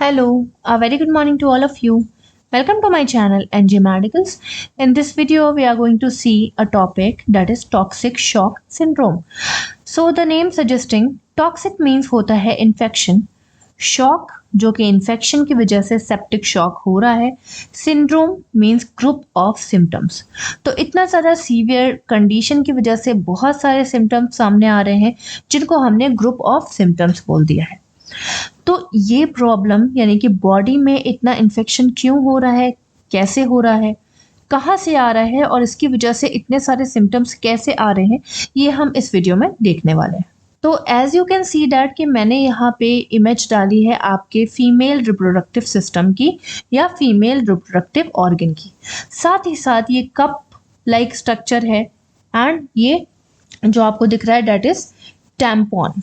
Hello, a very good morning to all of you. Welcome to my channel NG Medicals. In this video, we are going to see a topic that is toxic shock syndrome. So the name suggesting toxic means होता है infection, shock जो कि infection की वजह से septic shock हो रहा है, syndrome means group of symptoms. तो इतना ज़्यादा सीवियर कंडीशन की वजह से बहुत सारे सिम्टम्स सामने आ रहे हैं जिनको हमने ग्रुप ऑफ सिम्टम्स बोल दिया है। तो ये प्रॉब्लम यानी कि बॉडी में इतना इन्फेक्शन क्यों हो रहा है, कैसे हो रहा है, कहाँ से आ रहा है और इसकी वजह से इतने सारे सिम्टम्स कैसे आ रहे हैं, ये हम इस वीडियो में देखने वाले हैं। तो as you can see that कि मैंने यहाँ पे इमेज डाली है आपके फीमेल रिप्रोडक्टिव सिस्टम की या फीमेल रिप्रोडक्टिव ऑर्गन की। साथ ही साथ ये कप लाइक स्ट्रक्चर है एंड ये जो आपको दिख रहा है डैट इज टैम्पॉन।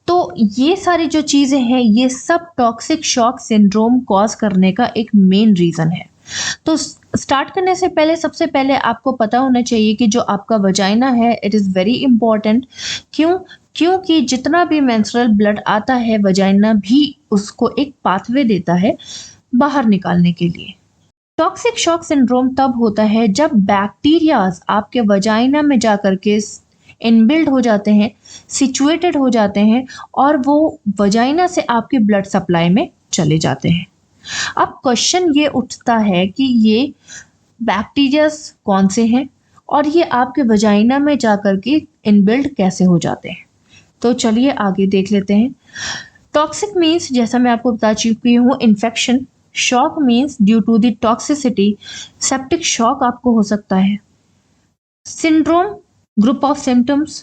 तो ये सारी जो चीज़ें हैं ये सब टॉक्सिक शॉक सिंड्रोम कॉज करने का एक मेन रीज़न है। तो स्टार्ट करने से पहले सबसे पहले आपको पता होना चाहिए कि जो आपका वजाइना है इट इज़ वेरी इंपॉर्टेंट। क्योंकि जितना भी मेंस्ट्रुअल ब्लड आता है वजाइना भी उसको एक पाथवे देता है बाहर निकालने के लिए। टॉक्सिक शॉक सिंड्रोम तब होता है जब बैक्टीरियाज आपके वजाइना में जाकर के इनबिल्ड हो जाते हैं, सिचुएटेड हो जाते हैं और वो वजाइना से आपके ब्लड सप्लाई में चले जाते हैं। अब क्वेश्चन ये उठता है कि ये बैक्टीरियाज कौन से हैं और ये आपके वजाइना में जाकर के इनबिल्ड कैसे हो जाते हैं। तो चलिए आगे देख लेते हैं। टॉक्सिक मीन्स जैसा मैं आपको बता चुकी हूँ infection, shock means due to the toxicity, septic shock आपको हो सकता है, syndrome group of symptoms,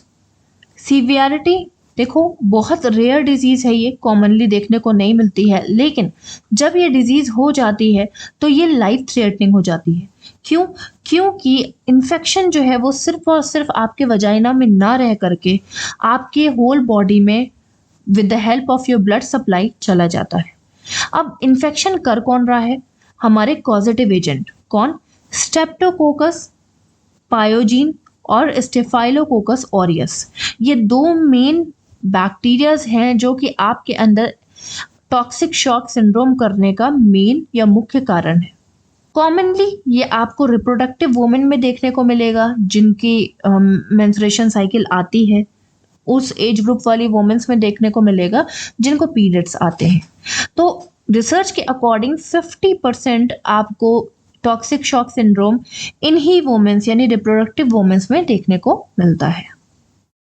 severity. देखो बहुत रेयर डिजीज़ है, ये कॉमनली देखने को नहीं मिलती है, लेकिन जब ये डिजीज़ हो जाती है तो ये लाइफ थ्रेटनिंग हो जाती है। क्योंकि इन्फेक्शन जो है वो सिर्फ और सिर्फ आपके वजाइना में ना रह करके आपके होल बॉडी में with the help of your blood supply चला जाता है। अब इन्फेक्शन कर कौन रहा है? हमारे कॉजेटिव एजेंट कौन? स्ट्रेप्टोकोकस पायोजीन और स्टेफाइलोकोकस ऑरियस। ये दो मेन बैक्टीरियाज हैं जो कि आपके अंदर टॉक्सिक शॉक सिंड्रोम करने का मेन या मुख्य कारण है। कॉमनली ये आपको रिप्रोडक्टिव वुमेन में देखने को मिलेगा जिनकी मेंस्ट्रुएशन साइकिल आती है, उस एज ग्रुप वाली वुमेन्स में देखने को मिलेगा जिनको पीरियड्स आते हैं। तो रिसर्च के अकॉर्डिंग 50% आपको टॉक्सिक शॉक सिंड्रोम इन ही वुमेन्स यानी रिप्रोडक्टिव वुमेन्स में देखने को मिलता है।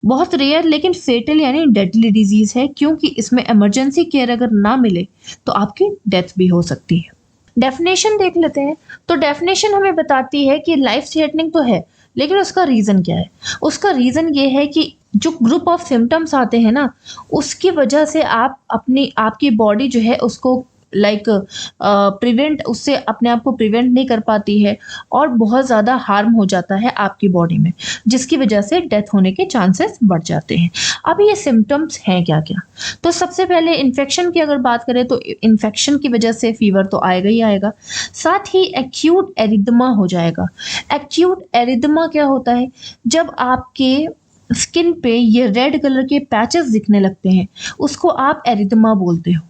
बहुत रेयर लेकिन फेटल यानी डेडली डिजीज है, क्योंकि इसमें इमरजेंसी केयर अगर ना मिले तो आपकी डेथ भी हो सकती है। डेफिनेशन देख लेते हैं। तो डेफिनेशन हमें बताती है कि लाइफ थ्रेटनिंग तो है, लेकिन उसका रीज़न क्या है? उसका रीज़न ये है कि जो ग्रुप ऑफ सिम्टम्स आते हैं ना, उसकी वजह से आपकी बॉडी जो है उसको प्रिवेंट उससे अपने आप को प्रिवेंट नहीं कर पाती है और बहुत ज़्यादा हार्म हो जाता है आपकी बॉडी में, जिसकी वजह से डेथ होने के चांसेस बढ़ जाते हैं। अब ये सिम्टम्स हैं क्या क्या? तो सबसे पहले इन्फेक्शन की अगर बात करें तो इन्फेक्शन की वजह से फीवर तो आएगा ही आएगा, साथ ही एक्यूट एरिथमा हो जाएगा। एक्यूट एरिथमा क्या होता है? जब आपके स्किन पे ये रेड कलर के पैचेस दिखने लगते हैं, उसको आप एरिथमा बोलते हो।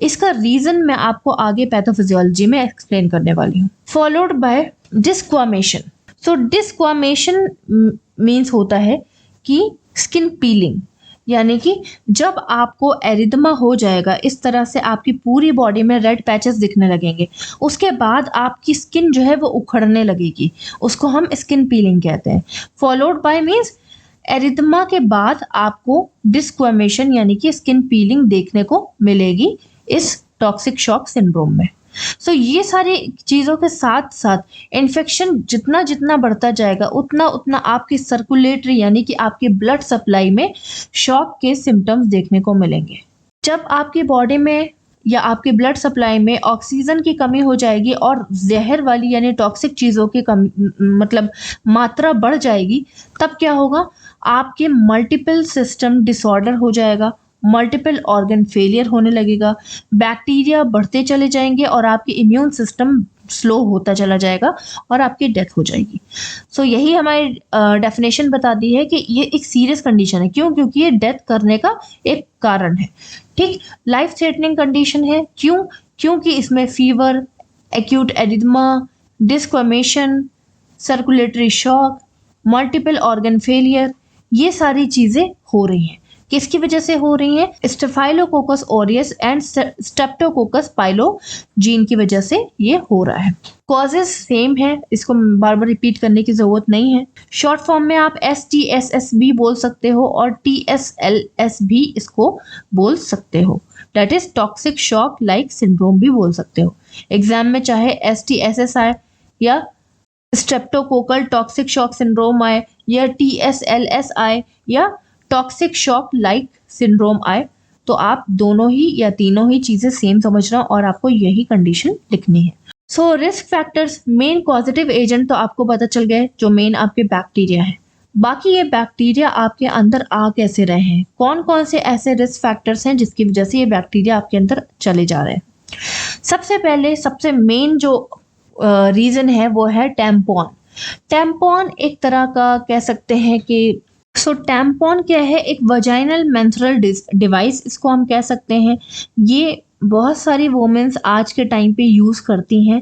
इसका रीजन मैं आपको आगे पैथोफिजियोलॉजी में एक्सप्लेन करने वाली हूँ। Followed by desquamation. So desquamation means होता है कि स्किन पीलिंग, यानी कि जब आपको एरिथमा हो जाएगा इस तरह से आपकी पूरी बॉडी में रेड पैचेस दिखने लगेंगे, उसके बाद आपकी स्किन जो है वो उखड़ने लगेगी, उसको हम स्किन पीलिंग कहते हैं। फॉलोड बाय मीन्स एरिथमा के बाद आपको डिस्क्वामेशन यानी कि स्किन पीलिंग देखने को मिलेगी इस टॉक्सिक शॉक सिंड्रोम में। सो ये सारी चीज़ों के साथ साथ इन्फेक्शन जितना जितना बढ़ता जाएगा उतना उतना आपकी सर्कुलेटरी यानी कि आपकी ब्लड सप्लाई में शॉक के सिम्टम्स देखने को मिलेंगे। जब आपकी बॉडी में या आपके ब्लड सप्लाई में ऑक्सीजन की कमी हो जाएगी और जहर वाली यानी टॉक्सिक चीज़ों की मात्रा बढ़ जाएगी, तब क्या होगा? आपके मल्टीपल सिस्टम डिसऑर्डर हो जाएगा, मल्टीपल ऑर्गन फेलियर होने लगेगा, बैक्टीरिया बढ़ते चले जाएंगे और आपकी इम्यून सिस्टम स्लो होता चला जाएगा और आपकी डेथ हो जाएगी। सो यही हमारी डेफिनेशन बताती है कि ये एक सीरियस कंडीशन है। क्यों? क्योंकि ये डेथ करने का एक कारण है। ठीक, लाइफ थ्रेटनिंग कंडीशन है। क्यों? क्योंकि इसमें fever, acute edema, desquamation, circulatory shock, multiple organ failure, ये सारी चीजें हो रही हैं। किसकी वजह से हो रही हैं? स्टेफाइलोकोकस ऑरियस एंड स्ट्रेप्टोकोकस पाइलोजीन की वजह से ये हो रहा है। कॉजेस सेम है, इसको बार बार रिपीट करने की जरूरत नहीं है। शॉर्ट फॉर्म में आप STSS भी बोल सकते हो और TSLS भी इसको बोल सकते हो, that is toxic shock like syndrome भी बोल सकते हो। एग्जाम में चाहे STSS आए या स्ट्रेप्टोकोकल टॉक्सिक शॉक सिंड्रोम आए या TSLS आए या टॉक्सिक शॉक लाइक सिंड्रोम आए, तो आप दोनों ही या तीनों ही चीजें सेम समझना और आपको यही कंडीशन लिखनी है। So risk factors, main positive agent तो आपको पता चल गए जो मेन आपके बैक्टीरिया है। बाकी ये बैक्टीरिया आपके अंदर आ कैसे रहे हैं, कौन कौन से ऐसे रिस्क फैक्टर्स हैं जिसकी वजह से ये बैक्टीरिया आपके अंदर चले जा रहे हैं। सबसे पहले सबसे मेन जो रीजन है वो है टैम्पॉन। टैम्पॉन एक तरह का कह सकते हैं कि टैम्पॉन क्या है? एक वजाइनल मेंस्ट्रुअल डिवाइस इसको हम कह सकते हैं। ये बहुत सारी वुमेन्स आज के टाइम पे यूज करती हैं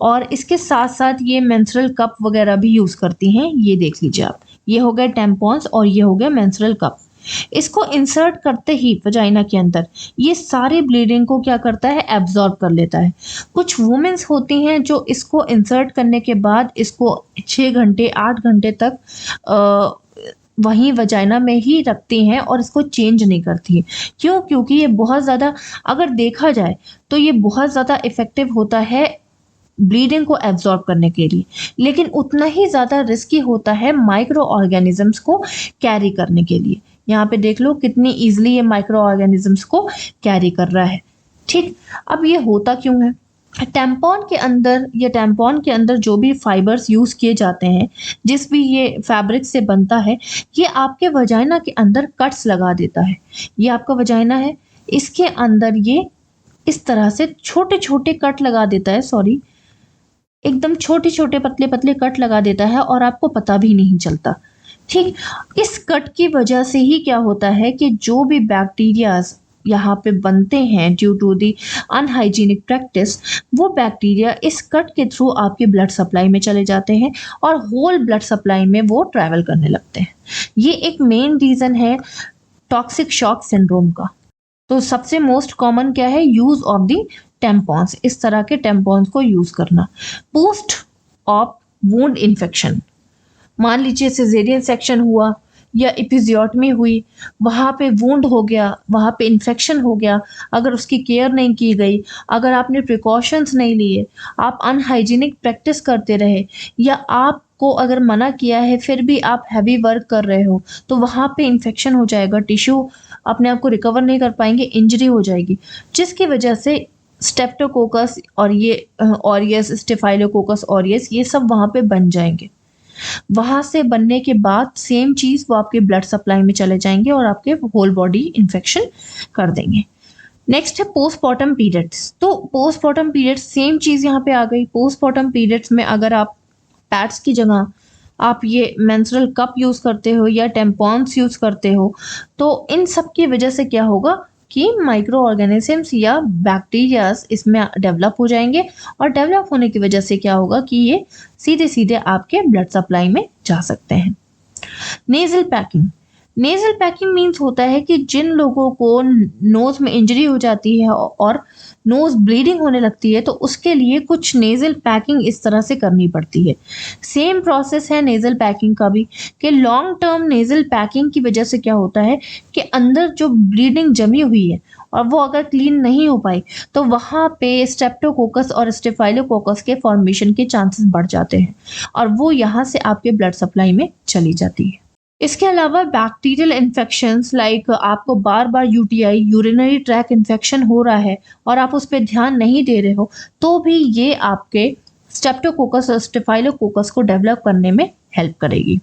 और इसके साथ साथ ये मेंस्ट्रुअल कप वगैरह भी यूज करती हैं। ये देख लीजिए आप, ये हो गए टैम्पॉन्स और ये हो गए मेंस्ट्रुअल कप। इसको इंसर्ट करते ही वजाइना के अंदर ये सारी ब्लीडिंग को क्या करता है? एब्जॉर्ब कर लेता है। कुछ वुमेन्स होती हैं जो इसको इंसर्ट करने के बाद इसको 6 घंटे 8 घंटे तक वहीं वजाइना में ही रखती हैं और इसको चेंज नहीं करती हैं। क्यों? क्योंकि ये बहुत ज़्यादा, अगर देखा जाए तो ये बहुत ज़्यादा इफ़ेक्टिव होता है ब्लीडिंग को एब्जॉर्ब करने के लिए, लेकिन उतना ही ज़्यादा रिस्की होता है माइक्रो ऑर्गेनिजम्स को कैरी करने के लिए। यहाँ पे देख लो कितनी ईजिली ये माइक्रो ऑर्गेनिजम्स को कैरी कर रहा है। ठीक, अब ये होता क्यों है? टैम्पॉन के अंदर जो भी फाइबर्स यूज किए जाते हैं, जिस भी ये फैब्रिक से बनता है, ये आपके वजाइना के अंदर कट्स लगा देता है। ये आपका वजाइना है, इसके अंदर ये इस तरह से छोटे छोटे कट लगा देता है, सॉरी एकदम छोटे छोटे पतले पतले कट लगा देता है और आपको पता भी नहीं चलता। ठीक, इस कट की वजह से ही क्या होता है कि जो भी बैक्टीरियाज यहाँ पे बनते हैं due to the unhygienic practice, वो बैक्टीरिया इस कट के थ्रू आपके ब्लड सप्लाई में चले जाते हैं और होल ब्लड सप्लाई में वो ट्रैवल करने लगते हैं। ये एक मेन रीज़न है टॉक्सिक शॉक सिंड्रोम का। तो सबसे मोस्ट कॉमन क्या है? यूज़ ऑफ दी टैम्पॉन्स, इस तरह के टैम्पॉन्स को यूज़ करना। पोस्ट ऑफ वुंड इन्फेक्शन, मान लीजिए सिजेरियन सेक्शन हुआ या एपिजियोटमी हुई, वहाँ पे वुंड हो गया, वहाँ पे इन्फेक्शन हो गया, अगर उसकी केयर नहीं की गई, अगर आपने प्रिकॉशंस नहीं लिए, आप अनहाइजीनिक प्रैक्टिस करते रहे या आपको अगर मना किया है फिर भी आप हैवी वर्क कर रहे हो, तो वहाँ पे इन्फेक्शन हो जाएगा, टिश्यू अपने आप को रिकवर नहीं कर पाएंगे, इंजरी हो जाएगी, जिसकी वजह से स्टेप्टोकोकस और ये ऑरियस, स्टेफाइलोकोकस ऑरियस, ये सब वहाँ पे बन जाएंगे। वहां से बनने के बाद सेम चीज वो आपके ब्लड सप्लाई में चले जाएंगे और आपके होल बॉडी इन्फेक्शन कर देंगे। नेक्स्ट है पोस्टमार्टम पीरियड्स। तो पोस्टमार्टम पीरियड्स सेम चीज यहाँ पे आ गई। पोस्टमार्टम पीरियड्स में अगर आप पैड्स की जगह आप ये मेंस्ट्रुअल कप यूज करते हो या टेम्पॉन्स यूज करते हो, तो इन सब की वजह से क्या होगा कि माइक्रो ऑर्गेनिजम्स या बैक्टीरियाज इसमें डेवलप हो जाएंगे और डेवलप होने की वजह से क्या होगा कि ये सीधे सीधे आपके ब्लड सप्लाई में जा सकते हैं। Nasal packing, nasal packing means होता है कि जिन लोगों को नोज में इंजरी हो जाती है और नोज ब्लीडिंग होने लगती है, तो उसके लिए कुछ नेजल पैकिंग इस तरह से करनी पड़ती है। सेम प्रोसेस है नेजल पैकिंग का भी, कि लॉन्ग टर्म नेजल पैकिंग की वजह से क्या होता है कि अंदर जो ब्लीडिंग जमी हुई है और वो अगर क्लीन नहीं हो पाई, तो वहाँ पे स्ट्रेप्टोकोकस और स्टेफाइलोकोकस के फॉर्मेशन के चांसेस बढ़ जाते हैं और वो यहाँ से आपके ब्लड सप्लाई में चली जाती है। इसके अलावा बैक्टीरियल इन्फेक्शंस लाइक आपको बार बार यूटीआई, यूरिनरी ट्रैक इन्फेक्शन हो रहा है और आप उस पर ध्यान नहीं दे रहे हो, तो भी ये आपके स्ट्रेप्टोकोकस और स्टेफाइलोकोकस को डेवलप करने में हेल्प करेगी।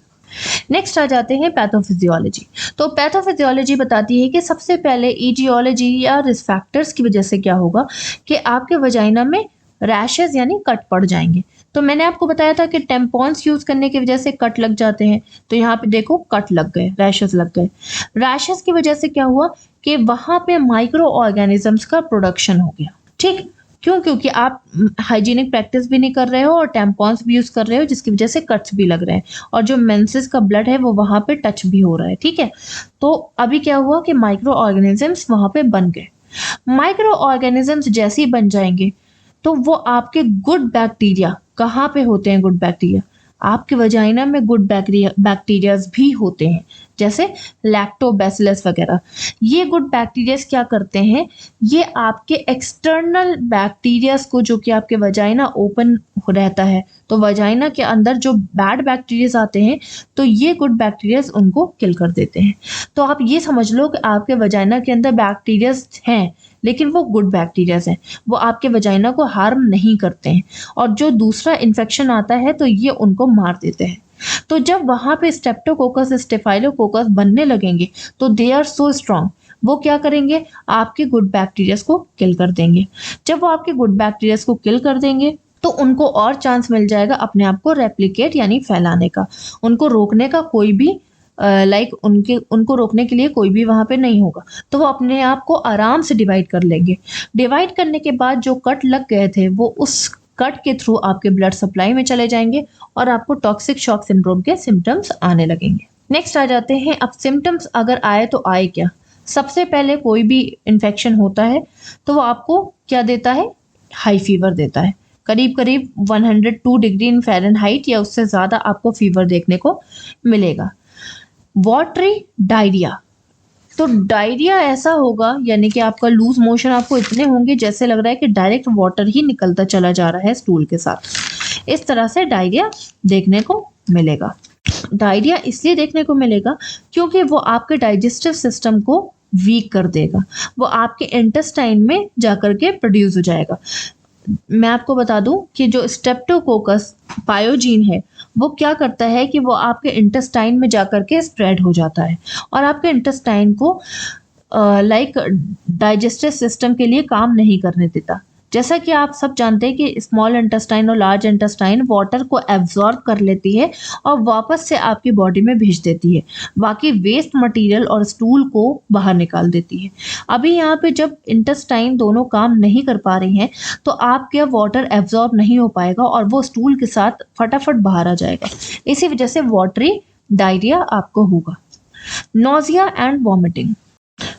नेक्स्ट आ जाते हैं पैथोफिजियोलॉजी। तो पैथोफिजियोलॉजी बताती है कि सबसे पहले ईटियोलॉजी या रिस्क फैक्टर्स की वजह से क्या होगा कि आपके वजाइना में रैशेज यानी कट पड़ जाएंगे। तो मैंने आपको बताया था कि टेम्पॉन्स यूज करने की वजह से कट लग जाते हैं, तो यहाँ पे देखो कट लग गए, रैशेज लग गए। रैशेज की वजह से क्या हुआ कि वहां पे माइक्रो ऑर्गेनिजम्स का प्रोडक्शन हो गया। ठीक, क्यों? क्योंकि आप हाइजीनिक प्रैक्टिस भी नहीं कर रहे हो और टैम्पॉन्स भी यूज कर रहे हो, जिसकी वजह से कट्स भी लग रहे हैं और जो मेंसेस का ब्लड है वो वहां पे टच भी हो रहा है। ठीक है, तो अभी क्या हुआ कि माइक्रो ऑर्गेनिजम्स वहां पे बन गए। माइक्रो ऑर्गेनिजम्स जैसे ही बन जाएंगे तो वो आपके गुड बैक्टीरिया, कहाँ पे होते हैं गुड बैक्टीरिया? आपके वजाइना में गुड बैक्टीरियाज भी होते हैं, जैसे लैक्टोबैसिलस वगैरह। ये गुड बैक्टीरियाज क्या करते हैं, ये आपके एक्सटर्नल बैक्टीरियाज को, जो कि आपके वजाइना ओपन रहता है, तो वजाइना के अंदर जो बैड बैक्टीरियाज आते हैं तो ये गुड बैक्टीरियाज उनको किल कर देते हैं। तो आप ये समझ लो कि आपके वजाइना के अंदर बैक्टीरियाज हैं, लेकिन वो गुड बैक्टीरियाज हैं, वो आपके वजाइना को हार्म नहीं करते हैं, और जो दूसरा इन्फेक्शन आता है तो ये उनको मार देते हैं। तो जब वहां पे स्टेप्टोकोकस स्टेफाइलोकोकस बनने लगेंगे तो दे आर सो स्ट्रांग, वो क्या करेंगे, आपके गुड बैक्टीरियाज को किल कर देंगे। जब वो आपके गुड बैक्टीरियाज को किल कर देंगे तो उनको और चांस मिल जाएगा अपने आप को रेप्लिकेट यानी फैलाने का। उनको रोकने का कोई भी उनको रोकने के लिए कोई भी वहां पे नहीं होगा, तो वो अपने आप को आराम से डिवाइड कर लेंगे। डिवाइड करने के बाद जो कट लग गए थे वो उस कट के थ्रू आपके ब्लड सप्लाई में चले जाएंगे और आपको टॉक्सिक शॉक सिंड्रोम के सिम्टम्स आने लगेंगे। नेक्स्ट आ जाते हैं, अब सिम्टम्स अगर आए तो आए क्या। सबसे पहले कोई भी इन्फेक्शन होता है तो वो आपको क्या देता है, हाई फीवर देता है। करीब करीब 102 डिग्री इन फ़ारेनहाइट या उससे ज़्यादा आपको फीवर देखने को मिलेगा। वाटरी डायरिया, तो डायरिया ऐसा होगा यानी कि आपका लूज मोशन आपको इतने होंगे जैसे लग रहा है कि डायरेक्ट वाटर ही निकलता चला जा रहा है स्टूल के साथ। इस तरह से डायरिया देखने को मिलेगा। डायरिया इसलिए देखने को मिलेगा क्योंकि वो आपके डाइजेस्टिव सिस्टम को वीक कर देगा, वो आपके इंटेस्टाइन में जाकर के प्रोड्यूस हो जाएगा। मैं आपको बता दूं कि जो स्ट्रेप्टोकोकस पायोजीन है वो क्या करता है कि वो आपके इंटेस्टाइन में जाकर के स्प्रेड हो जाता है और आपके इंटेस्टाइन को डाइजेस्टिव सिस्टम के लिए काम नहीं करने देता। जैसा कि आप सब जानते हैं कि स्मॉल इंटेस्टाइन और लार्ज इंटेस्टाइन वाटर को एब्जॉर्ब कर लेती है और वापस से आपकी बॉडी में भेज देती है, बाकी वेस्ट मटेरियल और स्टूल को बाहर निकाल देती है। अभी यहाँ पे जब इंटेस्टाइन दोनों काम नहीं कर पा रही हैं तो आपके वाटर एब्जॉर्ब नहीं हो पाएगा और वो स्टूल के साथ फटाफट बाहर आ जाएगा। इसी वजह से वाटरी डायरिया आपको होगा। नोजिया एंड वॉमिटिंग,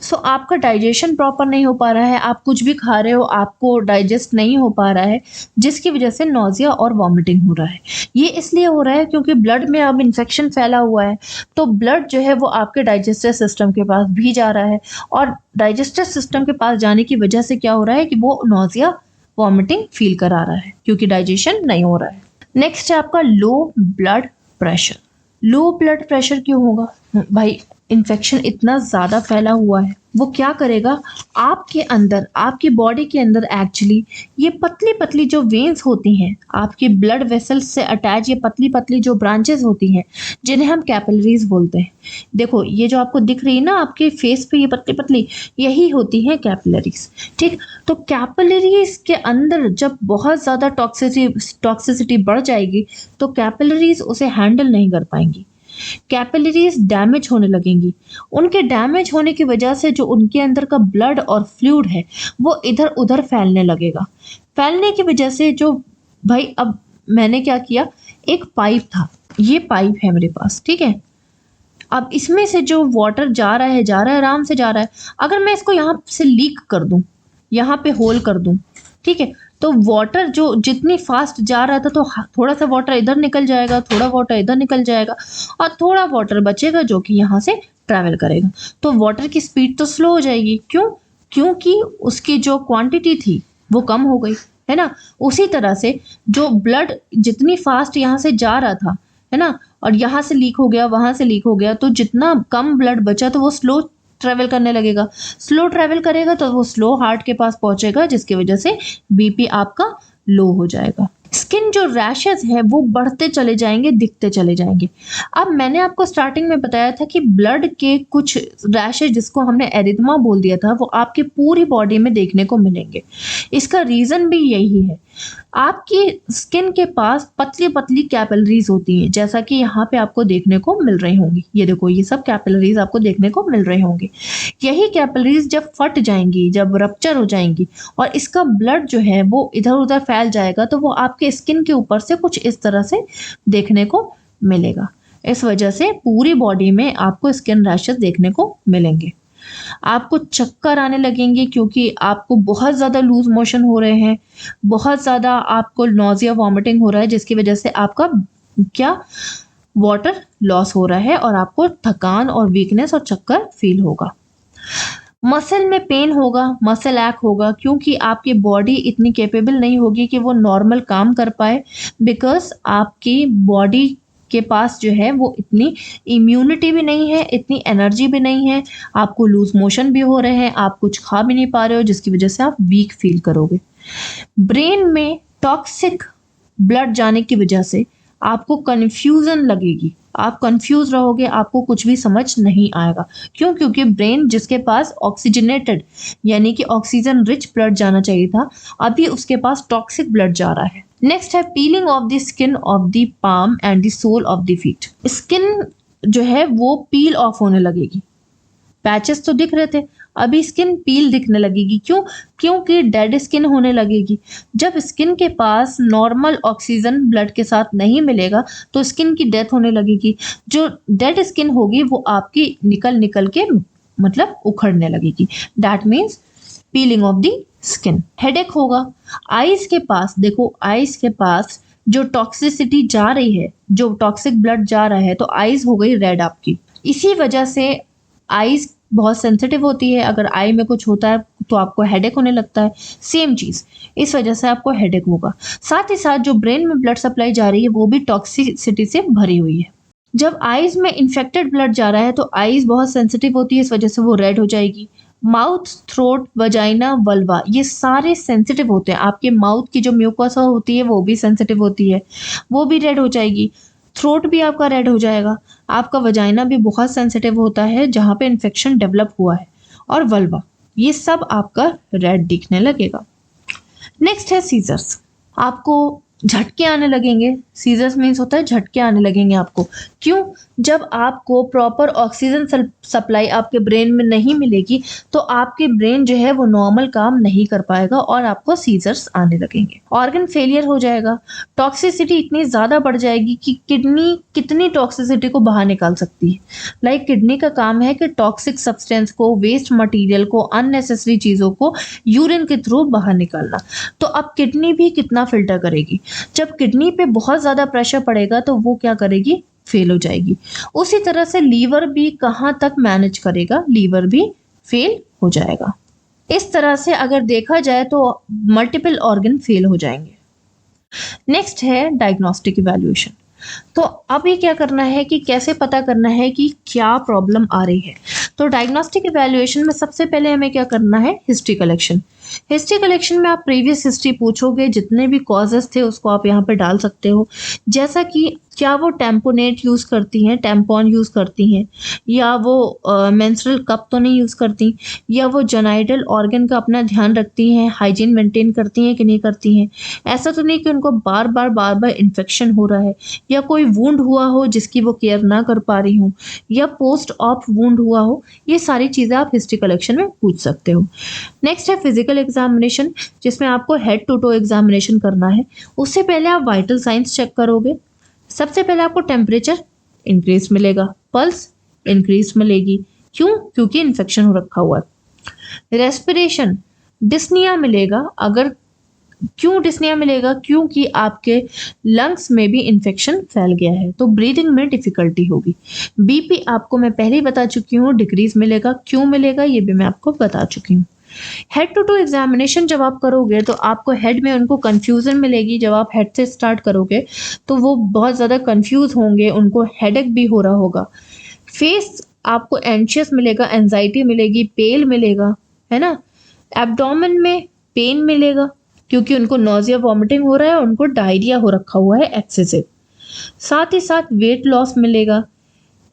सो आपका डाइजेशन प्रॉपर नहीं हो पा रहा है, आप कुछ भी खा रहे हो आपको डाइजेस्ट नहीं हो पा रहा है, जिसकी वजह से नोजिया और वॉमिटिंग हो रहा है। ये इसलिए हो रहा है क्योंकि ब्लड में अब इन्फेक्शन फैला हुआ है, तो ब्लड जो है वो आपके डाइजेस्टिव सिस्टम के पास भी जा रहा है और डाइजेस्टिव सिस्टम के पास जाने की वजह से क्या हो रहा है कि वो नोजिया वॉमिटिंग फील करा रहा है क्योंकि डाइजेशन नहीं हो रहा है। नेक्स्ट है आपका low blood pressure. Low blood pressure क्यों होगा भाई? इन्फेक्शन इतना ज़्यादा फैला हुआ है, वो क्या करेगा आपके अंदर, आपकी बॉडी के अंदर एक्चुअली ये पतली पतली जो वेन्स होती हैं आपकी ब्लड वेसल्स से अटैच, ये पतली पतली जो ब्रांचेस होती हैं जिन्हें हम कैपिलरीज बोलते हैं। देखो ये जो आपको दिख रही है ना आपके फेस पे, ये पतली पतली यही होती हैं कैपिलरीज। ठीक, तो कैपिलरीज के अंदर जब बहुत ज़्यादा टॉक्सिसिटी बढ़ जाएगी तो कैपिलरीज उसे हैंडल नहीं कर पाएंगी, कैपिलरीज डैमेज होने लगेंगी। उनके डैमेज होने की वजह से जो उनके अंदर का ब्लड और फ्लूइड है वो इधर उधर फैलने लगेगा। फैलने की वजह से जो भाई, अब मैंने क्या किया, एक पाइप था, ये पाइप है मेरे पास, ठीक है। अब इसमें से जो वाटर जा रहा है आराम से जा रहा है। अगर मैं इसको यहाँ से लीक कर दूं, यहाँ पे होल कर दूं, ठीक है, तो वाटर जो जितनी फास्ट जा रहा था तो थोड़ा सा वाटर इधर निकल जाएगा, थोड़ा वाटर इधर निकल जाएगा और थोड़ा वाटर बचेगा जो कि यहाँ से ट्रैवल करेगा। तो वाटर की स्पीड तो स्लो हो जाएगी। क्यों? क्योंकि उसकी जो क्वांटिटी थी वो कम हो गई, है ना। उसी तरह से जो ब्लड जितनी फास्ट यहाँ से जा रहा था, है ना, और यहाँ से लीक हो गया, वहां से लीक हो गया, तो जितना कम ब्लड बचा तो वो स्लो ट्रेवल करने लगेगा। स्लो ट्रेवल करेगा तो वो स्लो हार्ट के पास पहुंचेगा, जिसकी वजह से बीपी आपका लो हो जाएगा। स्किन जो रैशेज है वो बढ़ते चले जाएंगे, दिखते चले जाएंगे। अब मैंने आपको स्टार्टिंग में बताया था कि ब्लड के कुछ रैशेज जिसको हमने एरिथमा बोल दिया था वो आपके पूरी बॉडी में देखने को मिलेंगे। इसका रीजन भी यही है आपकी स्किन के पास पतली पतली कैपिलरीज होती हैं, जैसा कि यहाँ पे आपको देखने को मिल रही होंगी। ये देखो, ये सब कैपिलरीज आपको देखने को मिल रही होंगी। यही कैपिलरीज जब फट जाएंगी, जब रप्चर हो जाएंगी और इसका ब्लड जो है वो इधर उधर फैल जाएगा, तो वो आपके स्किन के ऊपर से कुछ इस तरह से देखने को मिलेगा। इस वजह से पूरी बॉडी में आपको स्किन रैशेस देखने को मिलेंगे। आपको चक्कर आने लगेंगे क्योंकि आपको बहुत ज़्यादा लूज मोशन हो रहे हैं, बहुत ज़्यादा आपको नॉजिया वॉमिटिंग हो रहा है, जिसकी वजह से आपका क्या वाटर लॉस हो रहा है और आपको थकान और वीकनेस और चक्कर फील होगा। मसल में पेन होगा, मसल ऐक होगा, क्योंकि आपकी बॉडी इतनी कैपेबल नहीं होगी कि वो नॉर्मल काम कर पाए, बिकॉज आपकी बॉडी के पास जो है वो इतनी इम्यूनिटी भी नहीं है, इतनी एनर्जी भी नहीं है। आपको लूज मोशन भी हो रहे हैं, आप कुछ खा भी नहीं पा रहे हो, जिसकी वजह से आप वीक फील करोगे। ब्रेन में टॉक्सिक ब्लड जाने की वजह से आपको कन्फ्यूजन लगेगी, आप कंफ्यूज रहोगे, आपको कुछ भी समझ नहीं आएगा। क्यों? क्योंकि ब्रेन जिसके पास ऑक्सीजनेटेड यानी कि ऑक्सीजन रिच ब्लड जाना चाहिए था, अभी उसके पास टॉक्सिक ब्लड जा रहा है। नेक्स्ट है peeling of the skin of the palm and the sole of the feet. Skin जो है वो पील ऑफ होने लगेगी। पैचेस तो दिख रहे थे, अभी स्किन पील दिखने लगेगी। क्यों? क्योंकि डेड स्किन होने लगेगी। जब स्किन के पास नॉर्मल ऑक्सीजन ब्लड के साथ नहीं मिलेगा तो स्किन की डेथ होने लगेगी। जो डेड स्किन होगी वो आपकी निकल निकल के मतलब उखड़ने लगेगी। That means piling of the skin. Headache होगा। आईज के पास देखो, आईज के पास जो टॉक्सिसिटी जा रही है, जो टॉक्सिक ब्लड जा रहा है, तो आईज हो गई रेड आपकी। इसी वजह से आईज बहुत सेंसिटिव होती है। अगर आई में कुछ होता है तो आपको हेडेक होने लगता है। सेम चीज, इस वजह से आपको हेडेक होगा। साथ ही साथ जो ब्रेन में ब्लड सप्लाई जा रही है वो भी टॉक्सिसिटी से भरी हुई है। जब आईज में इन्फेक्टेड ब्लड जा रहा है तो आईज बहुत सेंसिटिव होती है, इस वजह से वो रेड हो जाएगी। माउथ, थ्रोट, वजाइना, वल्वा, ये सारे सेंसिटिव होते हैं। आपके माउथ की जो म्यूकोसा होती है वो भी सेंसिटिव होती है, वो भी रेड हो जाएगी। थ्रोट भी आपका रेड हो जाएगा। आपका वजाइना भी बहुत सेंसिटिव होता है जहाँ पे इन्फेक्शन डेवलप हुआ है, और वल्वा, ये सब आपका रेड दिखने लगेगा। नेक्स्ट है सीजर्स। आपको झटके आने लगेंगे। सीजर्स मीन्स होता है झटके आने लगेंगे आपको। क्यों? जब आपको प्रॉपर ऑक्सीजन सप्लाई आपके ब्रेन में नहीं मिलेगी तो आपके ब्रेन जो है वो नॉर्मल काम नहीं कर पाएगा और आपको सीजर्स आने लगेंगे। ऑर्गन फेलियर हो जाएगा। टॉक्सिसिटी इतनी ज़्यादा बढ़ जाएगी कि किडनी कितनी टॉक्सिसिटी को बाहर निकाल सकती है। लाइक किडनी का काम है कि टॉक्सिक सब्सटेंस को, वेस्ट मटीरियल को, अननेसेसरी चीज़ों को यूरिन के थ्रू बाहर निकालना। तो अब किडनी भी कितना फिल्टर करेगी। जब किडनी पे बहुत ज़्यादा प्रेशर पड़ेगा तो वो क्या करेगी? फेल हो जाएगी। उसी तरह से लीवर भी कहाँ तक मैनेज करेगा? लीवर भी फेल हो जाएगा। इस तरह से अगर देखा जाए तो मल्टीपल ऑर्गन फेल हो जाएंगे। नेक्स्ट है डायग्नोस्टिक इवैल्यूएशन। तो अभी क्या करना है कि कैसे पता करना है कि क्या प्रॉब्लम आ रही है। तो डायग्नोस्टिक इवैल्यूएशन में सबसे पहले हमें क्या करना है? History collection. हिस्ट्री कलेक्शन में आप प्रीवियस हिस्ट्री पूछोगे, जितने भी कॉजेस थे उसको आप यहाँ पे डाल सकते हो। जैसा कि क्या वो टेम्पोनेट यूज़ करती हैं, टेम्पॉन यूज़ करती हैं, या वो मेंस्ट्रुअल कप तो नहीं यूज़ करती, या वो जेनाइटल ऑर्गन का अपना ध्यान रखती हैं, हाइजीन मेंटेन करती हैं कि नहीं करती हैं। ऐसा तो नहीं कि उनको बार बार इन्फेक्शन हो रहा है, या कोई वुंड हुआ हो जिसकी वो केयर ना कर पा रही हूँ, या पोस्ट ऑप वुंड हुआ हो। ये सारी चीज़ें आप हिस्ट्री कलेक्शन में पूछ सकते हो। नेक्स्ट है फिजिकल एग्जामिनेशन, जिसमें आपको हेड टू टो एग्जामिनेशन करना है। उससे पहले आप वाइटल साइंस चेक करोगे। सबसे पहले आपको टेम्परेचर इंक्रीज मिलेगा, पल्स इंक्रीज मिलेगी। क्यों? क्योंकि इन्फेक्शन हो रखा हुआ है। रेस्पिरेशन, डिस्निया मिलेगा। अगर क्यों डिस्निया मिलेगा? क्योंकि आपके लंग्स में भी इन्फेक्शन फैल गया है, तो ब्रीदिंग में डिफिकल्टी होगी। बीपी आपको मैं पहले ही बता चुकी हूँ, डिक्रीज मिलेगा। क्यों मिलेगा ये भी मैं आपको बता चुकी हूँ। हेड टू टू एग्जामिनेशन जब आप करोगे तो आपको हेड में उनको कंफ्यूजन मिलेगी। जब आप हेड से स्टार्ट करोगे तो वो बहुत ज़्यादा कंफ्यूज होंगे, उनको हेडेक भी हो रहा होगा। फेस आपको एंशियस मिलेगा, एंजाइटी मिलेगी, पेल मिलेगा, है ना। एब्डोमेन में पेन मिलेगा क्योंकि उनको नोजिया वॉमिटिंग हो रहा है, उनको डायरिया हो रखा हुआ है एक्सेसिव। साथ ही साथ वेट लॉस मिलेगा,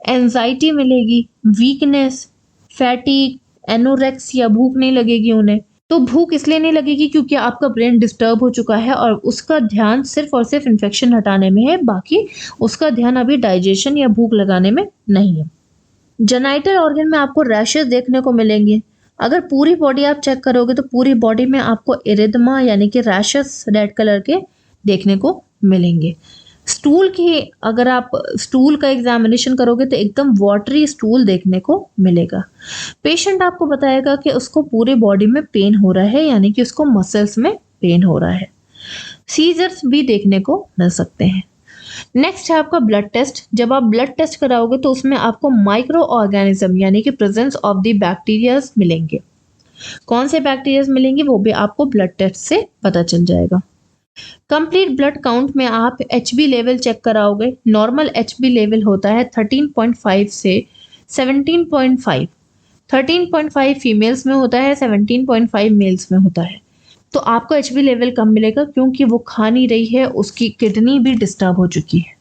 एंजाइटी मिलेगी, वीकनेस, फैटीग, एनोरेक्सिया, भूख नहीं लगेगी उन्हें। तो भूख इसलिए नहीं लगेगी क्योंकि आपका ब्रेन डिस्टर्ब हो चुका है और उसका ध्यान सिर्फ और सिर्फ इन्फेक्शन हटाने में है, बाकी उसका ध्यान अभी डाइजेशन या भूख लगाने में नहीं है। जेनाइटल ऑर्गन में आपको रैशेस देखने को मिलेंगे। अगर पूरी बॉडी आप चेक करोगे तो पूरी बॉडी में आपको एरिथमा यानी कि रैशेस रेड कलर के देखने को मिलेंगे। स्टूल की अगर आप स्टूल का एग्जामिनेशन करोगे तो एकदम वाटरी स्टूल देखने को मिलेगा। पेशेंट आपको बताएगा कि उसको पूरे बॉडी में पेन हो रहा है यानी कि उसको मसल्स में पेन हो रहा है। सीजर्स भी देखने को मिल सकते हैं। नेक्स्ट है आपका ब्लड टेस्ट। जब आप ब्लड टेस्ट कराओगे तो उसमें आपको माइक्रो ऑर्गेनिज्म यानी कि प्रेजेंस ऑफ द बैक्टीरियाज मिलेंगे। कौन से बैक्टीरियाज मिलेंगे वो भी आपको ब्लड टेस्ट से पता चल जाएगा। कंप्लीट ब्लड काउंट में आप HB लेवल चेक कराओगे। नॉर्मल HB लेवल होता है 13.5 से 17.5। 13.5 फीमेल्स में होता है, 17.5 मेल्स में होता है। तो आपको HB लेवल कम मिलेगा क्योंकि वो खा नहीं रही है, उसकी किडनी भी डिस्टर्ब हो चुकी है।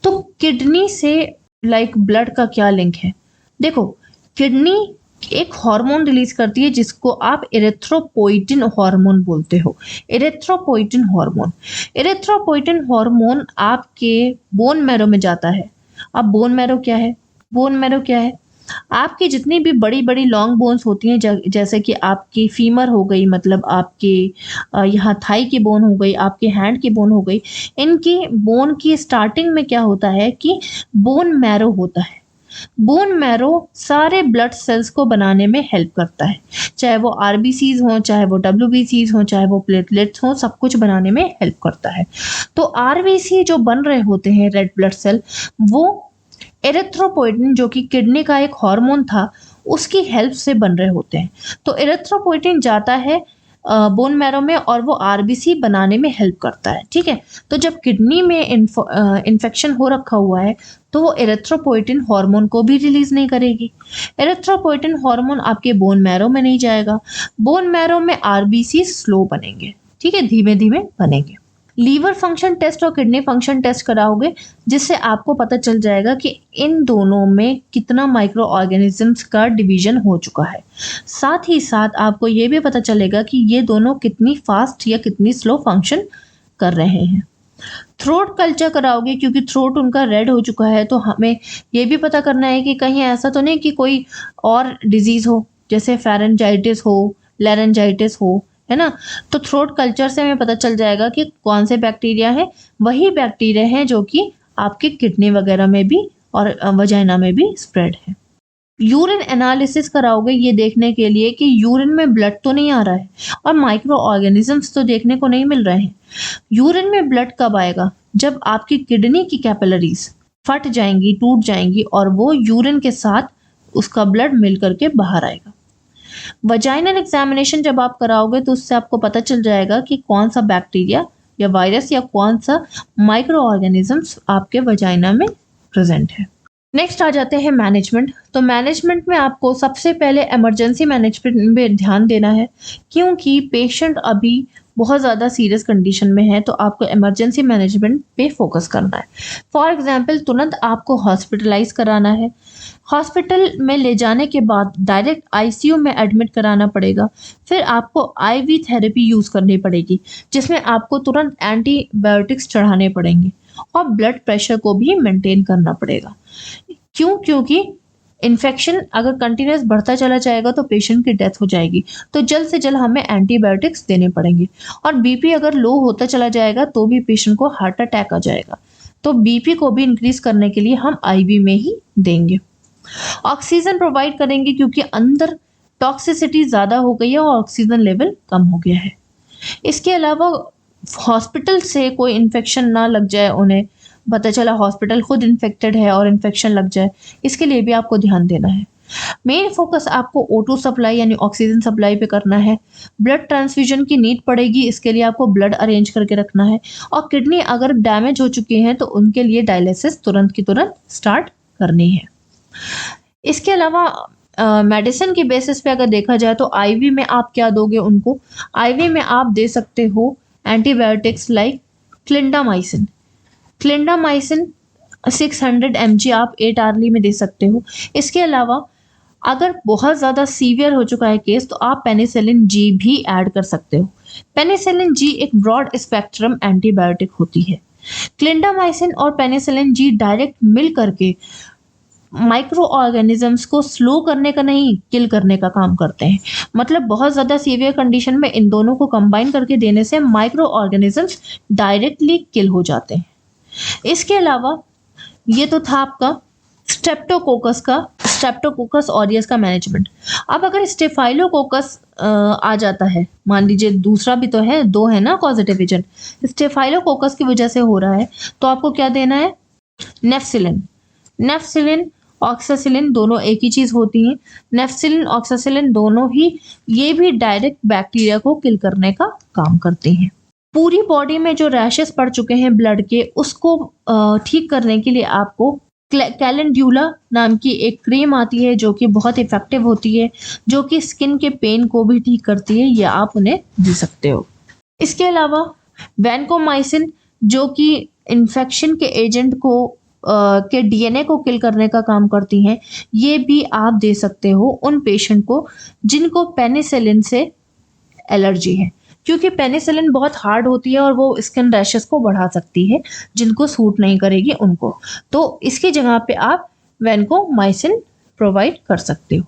तो किडनी से ब्लड का क्या लिंक है? देखो, किडनी एक हार्मोन रिलीज करती है जिसको आप एरिथ्रोपोइटिन हार्मोन बोलते हो। एरिथ्रोपोइटिन हार्मोन, एरिथ्रोपोइटिन हार्मोन आपके बोन मैरो में जाता है। अब बोन मैरो क्या है? बोन मैरो क्या है? आपकी जितनी भी बड़ी बड़ी लॉन्ग बोन्स होती हैं, जैसे कि आपकी फीमर हो गई, मतलब आपके यहाँ थाई की बोन हो गई, आपके हैंड की बोन हो गई, इनकी बोन की स्टार्टिंग में क्या होता है कि बोन मैरो होता है। बोन मैरो सारे ब्लड सेल्स को बनाने में हेल्प करता है, चाहे वो आरबीसीज हो, चाहे वो डब्ल्यूबीसीज हो, चाहे वो प्लेटलेट्स हो, सब कुछ बनाने में हेल्प करता है। तो आरबीसी जो बन रहे होते हैं, रेड ब्लड सेल, वो एरिथ्रोपोइटिन जो कि किडनी का एक हार्मोन था उसकी हेल्प से बन रहे होते हैं। तो एरिथ्रोपोइटिन जाता है बोन मैरो में और वो आरबीसी बनाने में हेल्प करता है। ठीक है, तो जब किडनी में इन्फेक्शन हो रखा हुआ है तो वो एरिथ्रोपोइटिन हार्मोन को भी रिलीज नहीं करेगी। एरिथ्रोपोइटिन हार्मोन आपके बोन मैरो में नहीं जाएगा। बोन मैरो में आरबीसी स्लो बनेंगे, ठीक है, धीमे धीमे बनेंगे। लीवर फंक्शन टेस्ट और किडनी फंक्शन टेस्ट कराओगे जिससे आपको पता चल जाएगा कि इन दोनों में कितना माइक्रो ऑर्गेनिजम्स का डिवीजन हो चुका है। साथ ही साथ आपको ये भी पता चलेगा कि ये दोनों कितनी फास्ट या कितनी स्लो फंक्शन कर रहे हैं। थ्रोट कल्चर कराओगे क्योंकि थ्रोट उनका रेड हो चुका है, तो हमें ये भी पता करना है कि कहीं ऐसा तो नहीं कि कोई और डिजीज हो, जैसे फेरेंजाइटिस हो, लैरेंजाइटिस हो, है ना। तो थ्रोट कल्चर से हमें पता चल जाएगा कि कौन से बैक्टीरिया है। वही बैक्टीरिया हैं जो कि आपके किडनी वगैरह में भी और वजाइना में भी स्प्रेड है। यूरिन एनालिसिस कराओगे ये देखने के लिए कि यूरिन में ब्लड तो नहीं आ रहा है और माइक्रो ऑर्गेनिजम्स तो देखने को नहीं मिल रहे हैं। यूरिन में ब्लड कब आएगा? जब आपकी किडनी की कैपिलरीज फट जाएंगी, टूट जाएंगी और वो यूरिन के साथ उसका ब्लड मिल करके बाहर आएगा। वजाइनल एग्जामिनेशन जब आप कराओगे तो उससे आपको पता चल जाएगा कि कौन सा बैक्टीरिया या वायरस या कौन सा माइक्रो ऑर्गेनिजम्स आपके वजाइना में प्रेजेंट है। नेक्स्ट आ जाते हैं मैनेजमेंट। तो मैनेजमेंट में आपको सबसे पहले इमरजेंसी मैनेजमेंट पे ध्यान देना है क्योंकि पेशेंट अभी बहुत ज़्यादा सीरियस कंडीशन में है, तो आपको इमरजेंसी मैनेजमेंट पे फोकस करना है। फॉर एग्जांपल, तुरंत आपको हॉस्पिटलाइज कराना है। हॉस्पिटल में ले जाने के बाद डायरेक्ट आईसीयू में एडमिट कराना पड़ेगा। फिर आपको आईवी थेरेपी यूज़ करनी पड़ेगी जिसमें आपको तुरंत एंटीबायोटिक्स चढ़ाने पड़ेंगे और ब्लड प्रेशर को भी मेंटेन करना पड़ेगा। क्यों? क्योंकि इन्फेक्शन अगर कंटिन्यूस बढ़ता चला जाएगा तो पेशेंट की डेथ हो जाएगी, तो जल्द से जल्द हमें एंटीबायोटिक्स देने पड़ेंगे। और बीपी अगर लो होता चला जाएगा तो भी पेशेंट को हार्ट अटैक आ जाएगा, तो बीपी को भी इंक्रीज करने के लिए हम आईवी में ही देंगे। ऑक्सीजन प्रोवाइड करेंगे क्योंकि अंदर टॉक्सिसिटी ज़्यादा हो गई है और ऑक्सीजन लेवल कम हो गया है। इसके अलावा हॉस्पिटल से कोई इन्फेक्शन ना लग जाए, उन्हें पता चला हॉस्पिटल खुद इन्फेक्टेड है और इन्फेक्शन लग जाए, इसके लिए भी आपको ध्यान देना है। मेन फोकस आपको O2 सप्लाई यानी ऑक्सीजन सप्लाई पे करना है। ब्लड ट्रांसफ्यूजन की नीड पड़ेगी, इसके लिए आपको ब्लड अरेंज करके रखना है। और किडनी अगर डैमेज हो चुकी हैं तो उनके लिए डायलिसिस तुरंत की तुरंत स्टार्ट करनी है। इसके अलावा मेडिसिन की बेसिस पे अगर देखा जाए तो आईवी में आप क्या दोगे उनको? आईवी में आप दे सकते हो antibiotics like clindamycin. Clindamycin 600 mg आप 8 आवर्ली में दे सकते हो। इसके अलावा अगर बहुत ज़्यादा सीवियर हो चुका है केस तो आप पेनिसिलिन जी भी ऐड कर सकते हो। पेनिसिलिन जी एक ब्रॉड स्पेक्ट्रम एंटीबायोटिक होती है। क्लिंडामाइसिन और पेनिसिलिन जी डायरेक्ट मिल करके माइक्रो ऑर्गेनिजम्स को स्लो करने का नहीं, किल करने का काम करते हैं। मतलब बहुत ज़्यादा सीवियर कंडीशन में इन दोनों को कंबाइन करके देने से माइक्रो ऑर्गेनिजम्स डायरेक्टली किल हो जाते हैं। इसके अलावा ये तो था आपका स्ट्रेप्टोकोकस ऑरियस का मैनेजमेंट। अब अगर स्टेफाइलोकोकस आ जाता है, मान लीजिए दूसरा भी तो है, दो है ना कॉजेटिव एजेंट, स्टेफाइलोकोकस की वजह से हो रहा है, तो आपको क्या देना है? नेफ्सिलिन ऑक्सासिलिन दोनों एक ही चीज होती हैं। नेफ्सिलिन ऑक्सासिलिन दोनों ही ये भी डायरेक्ट बैक्टीरिया को किल करने का काम करते हैं। पूरी बॉडी में जो रैशेस पड़ चुके हैं ब्लड के, उसको ठीक करने के लिए आपको कैलेंड्यूला नाम की एक क्रीम आती है जो कि बहुत इफेक्टिव होती है, जो कि स्किन के पेन को भी ठीक करती है, ये आप उन्हें दे सकते हो। इसके अलावा वैनकोमाइसिन जो कि इन्फेक्शन के एजेंट को के डीएनए को किल करने का काम करती हैं, ये भी आप दे सकते हो उन पेशेंट को जिनको पेनिसिलिन से एलर्जी है, क्योंकि पेनिसिलिन बहुत हार्ड होती है और वो स्किन रैशेस को बढ़ा सकती है, जिनको सूट नहीं करेगी उनको। तो इसकी जगह पे आप वैनकोमाइसिन प्रोवाइड कर सकते हो।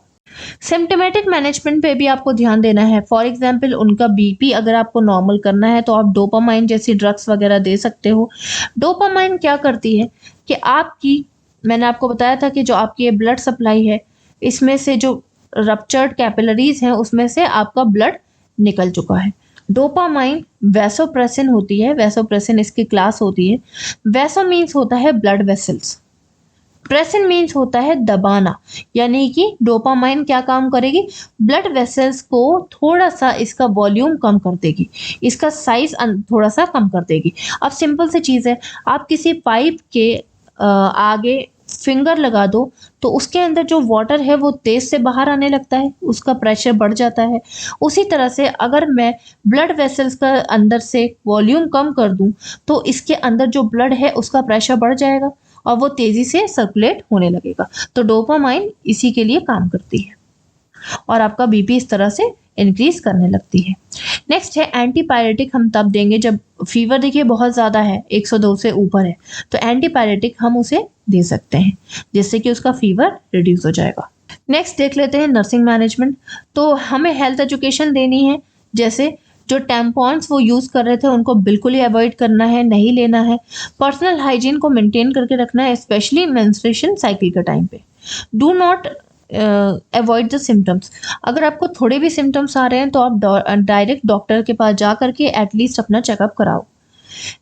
सिम्टोमेटिक मैनेजमेंट पे भी आपको ध्यान देना है। फॉर एग्जाम्पल उनका बीपी अगर आपको नॉर्मल करना है तो आप डोपामाइन जैसी ड्रग्स वगैरह दे सकते हो। डोपामाइन क्या करती है कि मैंने आपको बताया था कि जो आपकी ये ब्लड सप्लाई है, इसमें से जो रप्चर्ड कैपिलरीज हैं उसमें से आपका ब्लड निकल चुका है। डोपामाइन वैसोप्रेसिन होती है, वैसोप्रेसिन इसकी क्लास होती है। वैसो मीन्स होता है ब्लड वेसल्स, प्रेसिन मीन्स होता है दबाना, यानी कि डोपामाइन क्या काम करेगी? ब्लड वेसल्स को थोड़ा सा इसका वॉल्यूम कम कर देगी, इसका साइज थोड़ा सा कम कर देगी। अब सिंपल सी चीज़ है, आप किसी पाइप के आगे फिंगर लगा दो तो उसके अंदर जो वाटर है वो तेज से बाहर आने लगता है, उसका प्रेशर बढ़ जाता है। उसी तरह से अगर मैं ब्लड वेसल्स का अंदर से वॉल्यूम कम कर दूं तो इसके अंदर जो ब्लड है उसका प्रेशर बढ़ जाएगा और वो तेजी से सर्कुलेट होने लगेगा। तो डोपामाइन इसी के लिए काम करती है और आपका बीपी इस तरह से इंक्रीज करने लगती है। नेक्स्ट है एंटीपायरेटिक। हम तब देंगे जब फीवर देखिए बहुत ज़्यादा है, 102 से ऊपर है, तो एंटीपायरेटिक हम उसे दे सकते हैं जिससे कि उसका फीवर रिड्यूस हो जाएगा। नेक्स्ट देख लेते हैं नर्सिंग मैनेजमेंट। तो हमें हेल्थ एजुकेशन देनी है, जैसे जो टैम्पॉन्स वो यूज़ कर रहे थे उनको बिल्कुल ही अवॉइड करना है, नहीं लेना है। पर्सनल हाइजीन को मेंटेन करके रखना है, स्पेशली मेंस्ट्रुएशन साइकिल के टाइम पे। Do not avoid the symptoms. अगर आपको थोड़े भी सिम्टम्स आ रहे हैं तो आप डायरेक्ट डॉक्टर के पास जा करके एटलीस्ट अपना चेकअप कराओ।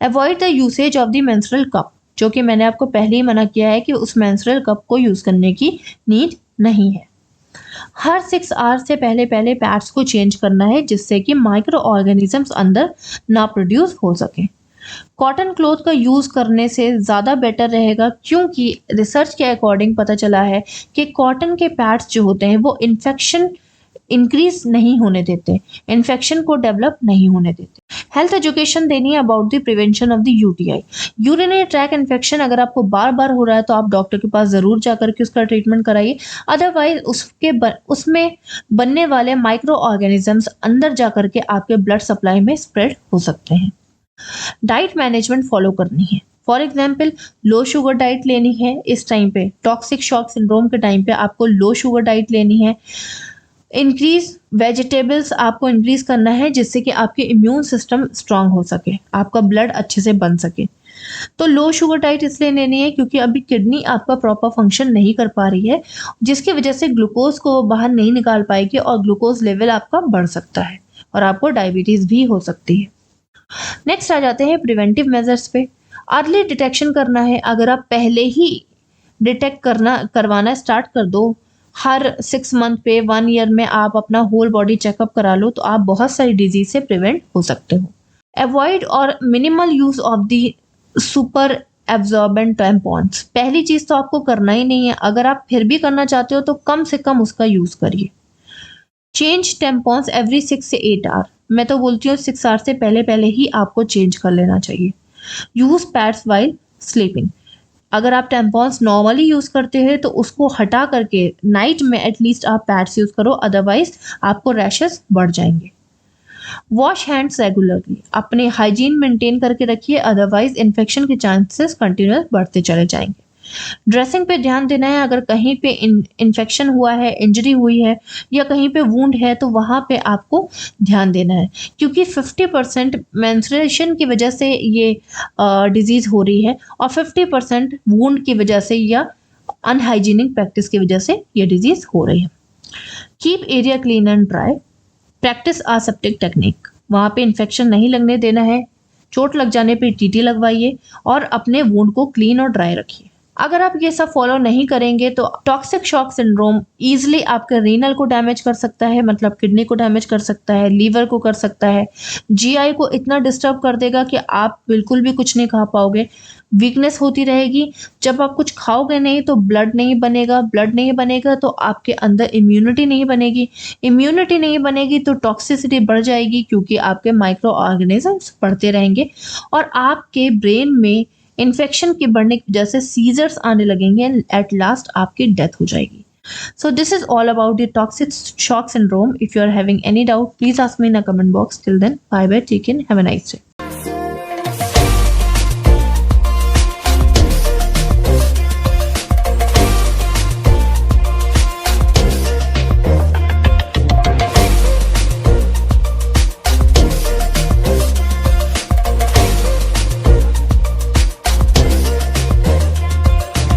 Avoid the usage of the menstrual cup, जो कि मैंने आपको पहले ही मना किया है कि उस मेंस्ट्रुअल कप को यूज़ करने की नीड नहीं है। हर 6 आवर्स से पहले पहले पैड्स को चेंज करना है जिससे कि माइक्रो ऑर्गेनिजम्स अंदर ना प्रोड्यूस हो सके। कॉटन क्लॉथ का यूज़ करने से ज़्यादा बेटर रहेगा, क्योंकि रिसर्च के अकॉर्डिंग पता चला है कि कॉटन के पैड्स जो होते हैं वो इन्फेक्शन इंक्रीज नहीं होने देते, इन्फेक्शन को डेवलप नहीं होने देते। हेल्थ एजुकेशन देनी है about the prevention of the UTI, urinary track infection. अगर आपको बार बार हो रहा है तो आप डॉक्टर के पास ज़रूर जाकर के उसका ट्रीटमेंट कराइए, अदरवाइज उसमें बनने वाले माइक्रो ऑर्गेनिजम्स अंदर जाकर के आपके ब्लड सप्लाई में स्प्रेड हो सकते हैं। डाइट मैनेजमेंट फॉलो करनी है। For example low sugar diet लेनी है इस टाइम पे, टॉक्सिक शॉक सिंड्रोम के टाइम पे आपको लो शुगर डाइट लेनी है। इंक्रीज वेजिटेबल्स आपको इंक्रीज करना है जिससे कि आपके इम्यून सिस्टम स्ट्रांग हो सके, आपका ब्लड अच्छे से बन सके। तो लो शुगर डाइट इसलिए लेनी है क्योंकि अभी किडनी आपका प्रॉपर फंक्शन नहीं कर पा रही है, जिसकी वजह से ग्लूकोज को बाहर नहीं निकाल पाएगी और ग्लूकोज लेवल आपका बढ़ सकता है और आपको डायबिटीज भी हो सकती है। नेक्स्ट आ जाते हैं प्रिवेंटिव मेजर्स पे। अर्ली डिटेक्शन करना है। अगर आप पहले ही डिटेक्ट करवाना स्टार्ट कर दो, हर 6 मंथ पे 1 ईयर में आप अपना होल बॉडी चेकअप करा लो, तो आप बहुत सारी डिजीज से प्रिवेंट हो सकते हो। अवॉइड और minimal use of the super absorbent tampons. पहली चीज तो आपको करना ही नहीं है, अगर आप फिर भी करना चाहते हो तो कम से कम उसका यूज करिए। चेंज टैम्पॉन्स एवरी 6 से 8 आवर। मैं तो बोलती हूँ 6 आवर से पहले पहले ही आपको चेंज कर लेना चाहिए। Use pads while sleeping. अगर आप टैम्पॉन्स नॉर्मली यूज़ करते हैं तो उसको हटा करके नाइट में एटलीस्ट आप पैड्स यूज़ करो, अदरवाइज आपको रैशेस बढ़ जाएंगे। वॉश हैंड्स रेगुलरली, अपने हाइजीन मेंटेन करके रखिए, अदरवाइज इन्फेक्शन के चांसेस कंटिन्यूस बढ़ते चले जाएंगे। ड्रेसिंग पे ध्यान देना है, अगर कहीं पे इन्फेक्शन हुआ है, इंजरी हुई है या कहीं पे वूंड है तो वहाँ पे आपको ध्यान देना है, क्योंकि 50% मेंस्ट्रुएशन की वजह से ये डिजीज़ हो रही है और 50% वूंड की वजह से या अनहाइजीनिक प्रैक्टिस की वजह से ये डिजीज़ हो रही है। Keep area clean and dry, practice aseptic technique, वहाँ पे इन्फेक्शन नहीं लगने देना है, चोट लग जाने पे टीटी लगवाइए और अपने वुंड को क्लीन और ड्राई रखिए। अगर आप ये सब फॉलो नहीं करेंगे तो टॉक्सिक शॉक सिंड्रोम ईजिली आपके रीनल को डैमेज कर सकता है, मतलब किडनी को डैमेज कर सकता है, लीवर को कर सकता है, जीआई को इतना डिस्टर्ब कर देगा कि आप बिल्कुल भी कुछ नहीं खा पाओगे, वीकनेस होती रहेगी। जब आप कुछ खाओगे नहीं तो ब्लड नहीं बनेगा, ब्लड नहीं बनेगा तो आपके अंदर इम्यूनिटी नहीं बनेगी, इम्यूनिटी नहीं बनेगी तो टॉक्सिसिटी बढ़ जाएगी, क्योंकि आपके माइक्रो ऑर्गेनिजम्स बढ़ते रहेंगे और आपके ब्रेन में इन्फेक्शन के बढ़ने की वजह से सीजर्स आने लगेंगे एंड एट लास्ट आपकी डेथ हो जाएगी। So this is all about the toxic shock syndrome. If you are having any doubt, please ask me in a comment box. Till then, bye bye, take care, have a nice day.